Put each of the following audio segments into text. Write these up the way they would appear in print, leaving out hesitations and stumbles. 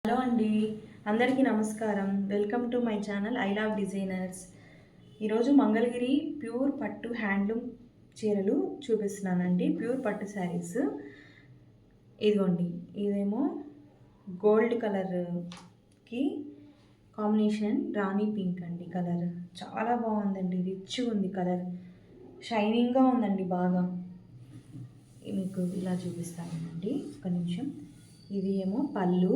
Hello అండి, అందరికీ నమస్కారం. Welcome to my channel I love designers. ఈరోజు మంగళగిరి ప్యూర్ పట్టు హ్యాండ్లూమ్ చీరలు చూపిస్తున్నానండి. ప్యూర్ పట్టు శారీస్. ఇదిగోండి, ఇదేమో గోల్డ్ కలర్కి కాంబినేషన్ రాణి పింక్ అండి. కలర్ చాలా బాగుందండి, రిచ్గా ఉంది కలర్, షైనింగ్గా ఉందండి బాగా. మీకు ఇలా చూపిస్తానండి, ఒక నిమిషం. ఇది ఏమో పళ్ళు,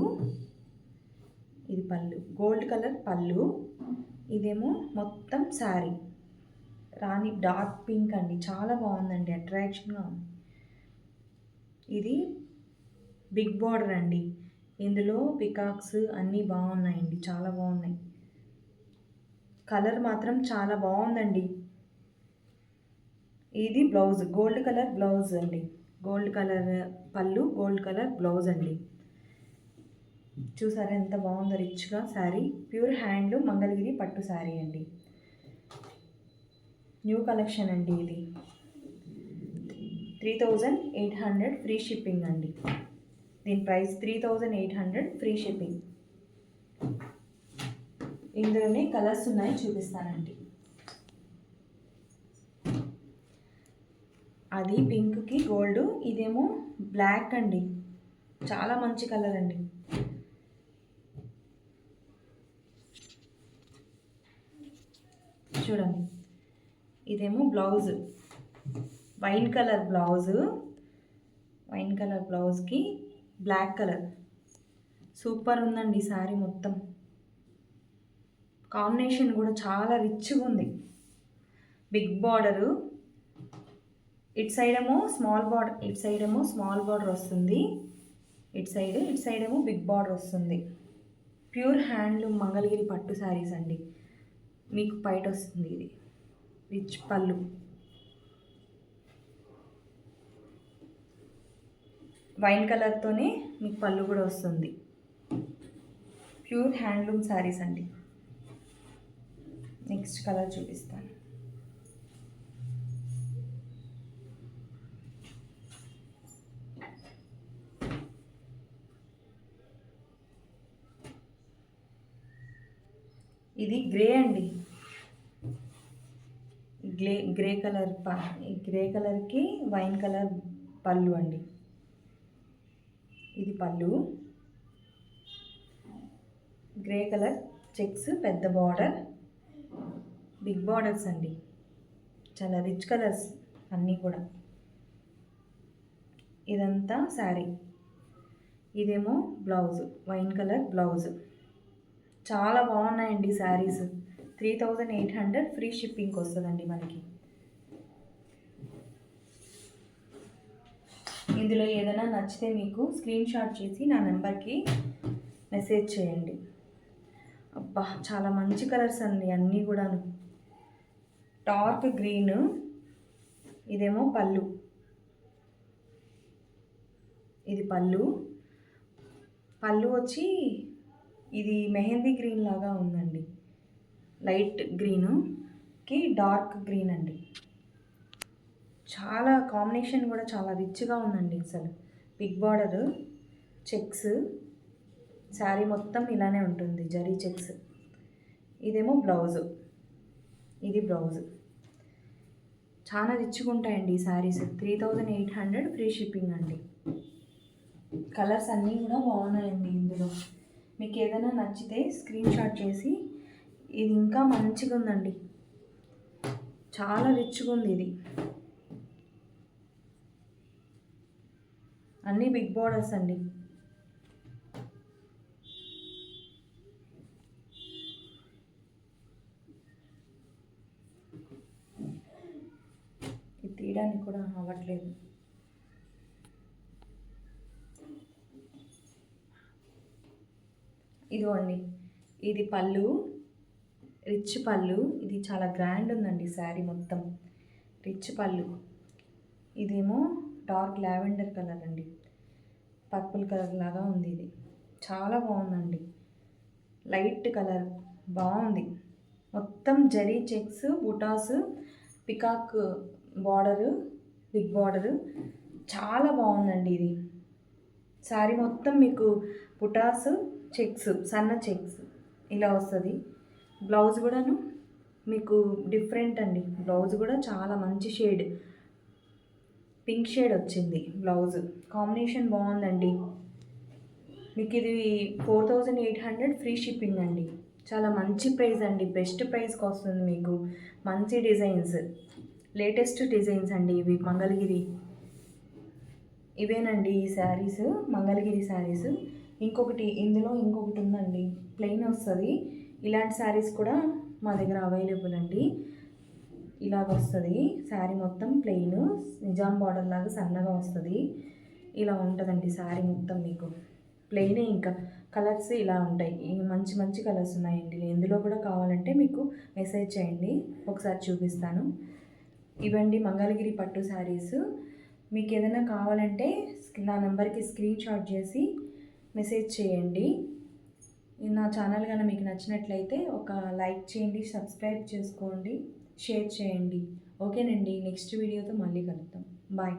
ఇది పళ్ళు, గోల్డ్ కలర్ పళ్ళు. ఇదేమో మొత్తం శారీ రాణి డార్క్ పింక్ అండి, చాలా బాగుందండి, అట్రాక్షన్గా ఉంది. ఇది బిగ్ బార్డర్ అండి, ఇందులో పికాక్స్ అన్నీ బాగున్నాయండి, చాలా బాగున్నాయి. కలర్ మాత్రం చాలా బాగుందండి. ఇది బ్లౌజ్, గోల్డ్ కలర్ బ్లౌజ్ అండి, గోల్డ్ కలర్ పళ్ళు, గోల్డ్ కలర్ బ్లౌజ్ అండి. చూసారా ఎంత బాగుందో, రిచ్గా శారీ. ప్యూర్ హ్యాండ్లూమ్ మంగళగిరి పట్టు శారీ అండి, న్యూ కలెక్షన్ అండి. ఇది 3800 ఫ్రీ షిప్పింగ్ అండి. దీని ప్రైస్ 3800 ఫ్రీ షిప్పింగ్. ఇందులోనే కలర్స్ ఉన్నాయి, చూపిస్తానండి. అది పింక్కి గోల్డ్, ఇదేమో బ్లాక్ అండి, చాలా మంచి కలర్ అండి. చూడండి, ఇదేమో blouse, wine colour blouse, wine colour బ్లౌజ్కి బ్లాక్ కలర్. సూపర్ ఉందండి శారీ మొత్తం. కాంబినేషన్ కూడా చాలా రిచ్గా ఉంది. బిగ్ బార్డరు, ఇటు సైడ్ ఏమో స్మాల్ బార్డర్, ఇటు సైడ్ ఏమో స్మాల్ బార్డర్ వస్తుంది, ఇటు సైడ్ ఏమో బిగ్ బార్డర్ వస్తుంది. ప్యూర్ హ్యాండ్లూమ్ మంగళగిరి పట్టు శారీస్ అండి. మీకు బయట వస్తుంది ఇది రిచ్ పళ్ళు, వైన్ కలర్తోనే మీకు పళ్ళు కూడా వస్తుంది. ప్యూర్ హ్యాండ్లూమ్ శారీస్ అండి. నెక్స్ట్ కలర్ చూపిస్తాను. ఇది గ్రే అండి, గ్రే కలర్ గ్రే కలర్కి వైన్ కలర్ పళ్ళు అండి. ఇది పళ్ళు, గ్రే కలర్ చెక్స్, పెద్ద బార్డర్, బిగ్ బార్డర్స్ అండి, చాలా రిచ్ కలర్స్ అన్నీ కూడా. ఇదంతా శారీ. ఇదేమో బ్లౌజ్, వైన్ కలర్ బ్లౌజ్. చాలా బాగున్నాయండి శారీస్. 3800 ఫ్రీ షిప్పింగ్కి వస్తుందండి మనకి. ఇందులో ఏదైనా నచ్చితే మీకు స్క్రీన్ షాట్ చేసి నా నెంబర్కి మెసేజ్ చేయండి. అబ్బా, చాలా మంచి కలర్స్ అండి అన్నీ కూడాను. డార్క్ గ్రీన్, ఇదేమో పళ్ళు, ఇది పళ్ళు. పళ్ళు వచ్చి ఇది మెహందీ గ్రీన్ లాగా ఉందండి, లైట్ గ్రీన్కి డార్క్ గ్రీన్ అండి. చాలా కాంబినేషన్ కూడా చాలా రిచ్గా ఉందండి అసలు. బిగ్ బార్డర్ చెక్స్, శారీ మొత్తం ఇలానే ఉంటుంది, జరీ చెక్స్. ఇదేమో బ్లౌజు, ఇది బ్లౌజు. చాలా రిచ్గా ఉంటాయండి ఈ శారీస్. 3800 ఫ్రీ షిప్పింగ్ అండి. కలర్స్ అన్నీ కూడా బాగున్నాయండి ఇందులో. మీకు ఏదైనా నచ్చితే స్క్రీన్ షాట్ చేసి, ఇది ఇంకా మంచిగా ఉందండి, చాలా రిచ్గా ఉంది ఇది. అన్నీ బిగ్ బార్డర్స్ అండి. ఇది తీయడానికి కూడా అవ్వట్లేదు. ఇదిగోండి, ఇది పళ్ళు, రిచ్ పళ్ళు. ఇది చాలా గ్రాండ్ ఉందండి శారీ మొత్తం, రిచ్ పళ్ళు. ఇదేమో డార్క్ లావెండర్ కలర్ అండి, పర్పుల్ కలర్ లాగా ఉంది. ఇది చాలా బాగుందండి, లైట్ కలర్ బాగుంది. మొత్తం జరీ చెక్స్, బుటాస్, పికాక్ బార్డరు, బిగ్ బార్డరు, చాలా బాగుందండి ఇది. శారీ మొత్తం మీకు బుటాస్, చెక్స్, సన్న చెక్స్ ఇలా వస్తుంది. బ్లౌజ్ కూడాను మీకు డిఫరెంట్ అండి. బ్లౌజ్ కూడా చాలా మంచి షేడ్, పింక్ షేడ్ వచ్చింది బ్లౌజ్. కాంబినేషన్ బాగుందండి. మీకు ఇది 4800 ఫ్రీ షిప్పింగ్ అండి. చాలా మంచి ప్రైస్ అండి, బెస్ట్ ప్రైస్కి వస్తుంది మీకు. మంచి డిజైన్స్, లేటెస్ట్ డిజైన్స్ అండి ఇవి. మంగళగిరి ఇవేనండి ఈ శారీస్, మంగళగిరి శారీస్. ఇందులో ఇంకొకటి ఉందండి, ప్లెయిన్ వస్తుంది. ఇలాంటి శారీస్ కూడా మా దగ్గర అవైలబుల్ అండి. ఇలాగ వస్తుంది శారీ మొత్తం ప్లెయిన్, నిజాం బార్డర్ లాగా సన్నగా వస్తుంది. ఇలా ఉంటుందండి శారీ మొత్తం మీకు ప్లెయినే. ఇంకా కలర్స్ ఇలా ఉంటాయి, మంచి మంచి కలర్స్ ఉన్నాయండి. ఎందులో కూడా కావాలంటే మీకు మెసేజ్ చేయండి, ఒకసారి చూపిస్తాను. ఇవండి మంగళగిరి పట్టు శారీస్. మీకు ఏదైనా కావాలంటే నా నెంబర్కి స్క్రీన్ షాట్ చేసి మెసేజ్ చేయండి. నా ఛానల్ కానీ మీకు నచ్చినట్లయితే ఒక లైక్ చేయండి, సబ్స్క్రైబ్ చేసుకోండి, షేర్ చేయండి. ఓకేనండి, నెక్స్ట్ వీడియోతో మళ్ళీ కలుద్దాం. బాయ్.